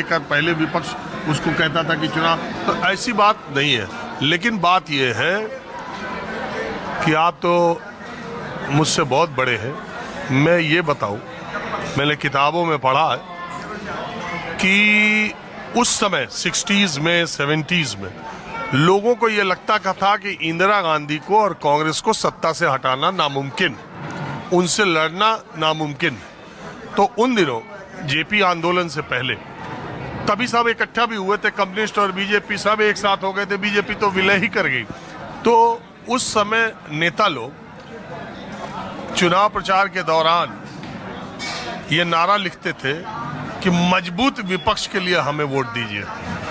पहले विपक्ष उसको कहता था कि चुनाव, तो ऐसी बात नहीं है। लेकिन बात यह है कि आप तो मुझसे बहुत बड़े हैं, मैं ये बताऊं, मैंने किताबों में पढ़ा है कि उस समय 60s में 70s में लोगों को ये लगता था कि इंदिरा गांधी को और कांग्रेस को सत्ता से हटाना नामुमकिन, उनसे लड़ना नामुमकिन। तो उन दिनों जेपी आंदोलन से पहले तभी सब इकट्ठा भी हुए थे, कम्युनिस्ट और बीजेपी सब एक साथ हो गए थे, बीजेपी तो विलय ही कर गई। तो उस समय नेता लोग चुनाव प्रचार के दौरान ये नारा लिखते थे कि मजबूत विपक्ष के लिए हमें वोट दीजिए।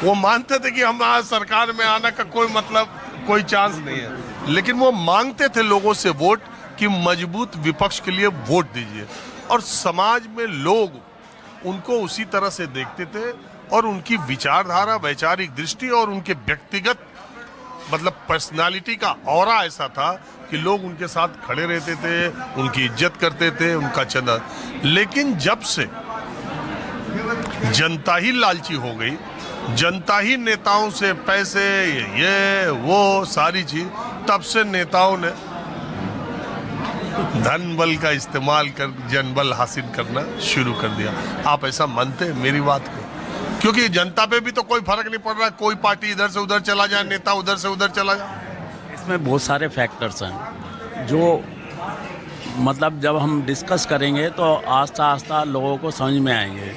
वो मानते थे कि हमारा सरकार में आने का कोई मतलब, कोई चांस नहीं है, लेकिन वो मांगते थे लोगों से वोट कि मजबूत विपक्ष के लिए वोट दीजिए। और समाज में लोग उनको उसी तरह से देखते थे और उनकी विचारधारा, वैचारिक दृष्टि और उनके व्यक्तिगत मतलब पर्सनालिटी का ऑरा ऐसा था कि लोग उनके साथ खड़े रहते थे, उनकी इज्जत करते थे, उनका चंदा। लेकिन जब से जनता ही लालची हो गई, जनता ही नेताओं से पैसे, ये वो सारी चीज, तब से नेताओं ने धन बल का इस्तेमाल कर जनबल हासिल करना शुरू कर दिया। आप ऐसा मानते हैं मेरी बात को? क्योंकि जनता पे भी तो कोई फर्क नहीं पड़ रहा, कोई पार्टी इधर से उधर चला जाए, नेता उधर से उधर चला जाए। इसमें बहुत सारे फैक्टर्स हैं जो मतलब जब हम डिस्कस करेंगे तो आस्ता आस्ता लोगों को समझ में आएंगे।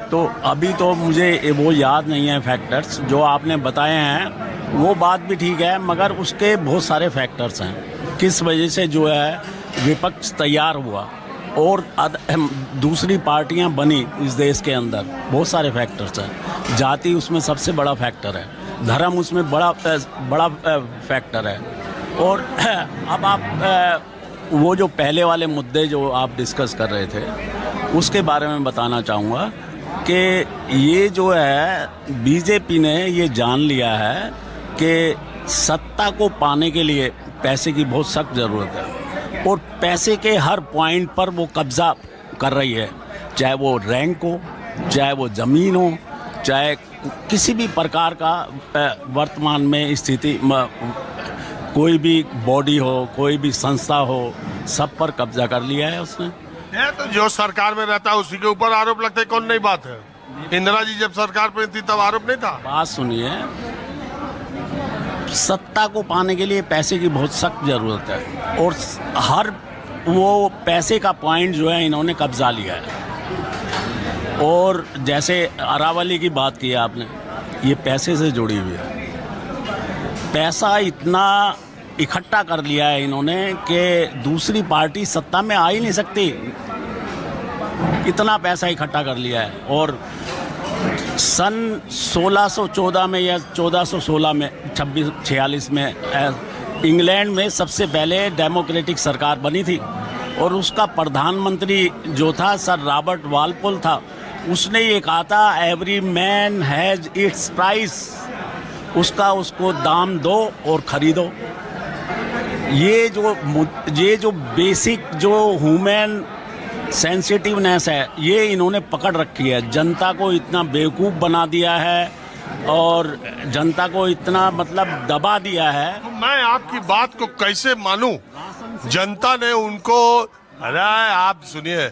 तो अभी तो मुझे वो याद नहीं है फैक्टर्स जो आपने बताए हैं, वो बात भी ठीक है, मगर उसके बहुत सारे फैक्टर्स हैं। किस वजह से जो है विपक्ष तैयार हुआ और दूसरी पार्टियां बनी इस देश के अंदर, बहुत सारे फैक्टर्स हैं। जाति उसमें सबसे बड़ा फैक्टर है, धर्म उसमें बड़ा फैक्टर है। और अब आप वो जो पहले वाले मुद्दे जो आप डिस्कस कर रहे थे उसके बारे में बताना चाहूँगा कि ये जो है बीजेपी ने ये जान लिया है कि सत्ता को पाने के लिए पैसे की बहुत सख्त ज़रूरत है और पैसे के हर पॉइंट पर वो कब्ज़ा कर रही है, चाहे वो रैंक हो, चाहे वो ज़मीन हो, चाहे किसी भी प्रकार का वर्तमान में स्थिति, कोई भी बॉडी हो, कोई भी संस्था हो, सब पर कब्जा कर लिया है उसने। तो जो सरकार में रहता है उसी के ऊपर आरोप लगता है, कौन नई बात है? इंदिरा जी जब सरकार में थी तब आरोप नहीं था? बात सुनिए, सत्ता को पाने के लिए पैसे की बहुत सख्त ज़रूरत है और हर वो पैसे का पॉइंट जो है इन्होंने कब्जा लिया है। और जैसे अरावली की बात की आपने, ये पैसे से जुड़ी हुई है। पैसा इतना इकट्ठा कर लिया है इन्होंने कि दूसरी पार्टी सत्ता में आ ही नहीं सकती, इतना पैसा इकट्ठा कर लिया है। और सन 1614 में या 1416 में 2646 में इंग्लैंड में सबसे पहले डेमोक्रेटिक सरकार बनी थी और उसका प्रधानमंत्री जो था सर रॉबर्ट वालपोल था। उसने ये कहा था every man has its price, उसको दाम दो और ख़रीदो। ये जो बेसिक जो ह्यूमन सेंसिटिवनेस है ये इन्होंने पकड़ रखी है। जनता को इतना बेवकूफ़ बना दिया है और जनता को इतना मतलब दबा दिया है। तो मैं आपकी बात को कैसे मानूं? जनता ने उनको, अरे आप सुनिए,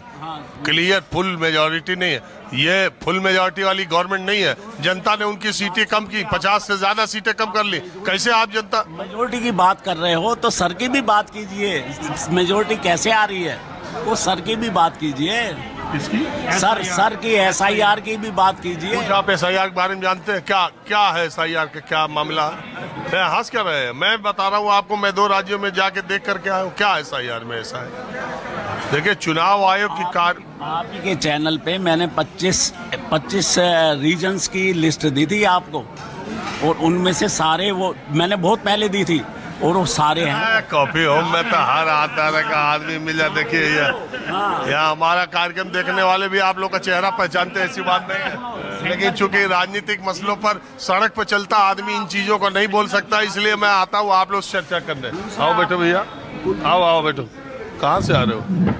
क्लियर फुल मेजॉरिटी नहीं है, ये फुल मेजॉरिटी वाली गवर्नमेंट नहीं है। जनता ने उनकी सीटें कम की, 50 से ज्यादा सीटें कम कर ली। कैसे आप जनता मेजॉरिटी की बात कर रहे हो तो सर की भी बात कीजिए, मेजॉरिटी कैसे आ रही है वो सर की भी बात कीजिए। इसकी सर की SIR की भी बात कीजिए। कुछ आप SIR के बारे में जानते हैं? क्या है SIR का, क्या मामला है? हंस क्या रहे हैं? मैं बता रहा हूँ आपको, मैं 2 राज्यों में जाके देख करके आया हूँ। क्या SIR में ऐसा है? देखिए, चुनाव आयोग की आप ही के चैनल पे मैंने 25 रीजन्स की लिस्ट दी थी आपको और उनमें से सारे वो मैंने बहुत पहले दी थी और वो सारे हैं। कॉपी होम में तो हर आता का आदमी मिल जाए। देखिए यहाँ हमारा कार्यक्रम देखने वाले भी आप लोग का चेहरा पहचानते हैं, ऐसी बात नहीं है। लेकिन चूंकि राजनीतिक मसलों पर सड़क पर चलता आदमी इन चीजों को नहीं बोल सकता, इसलिए मैं आता हूँ आप लोग चर्चा करने। आओ बैठो भैया, आओ बैठो। कहाँ से आ रहे हो?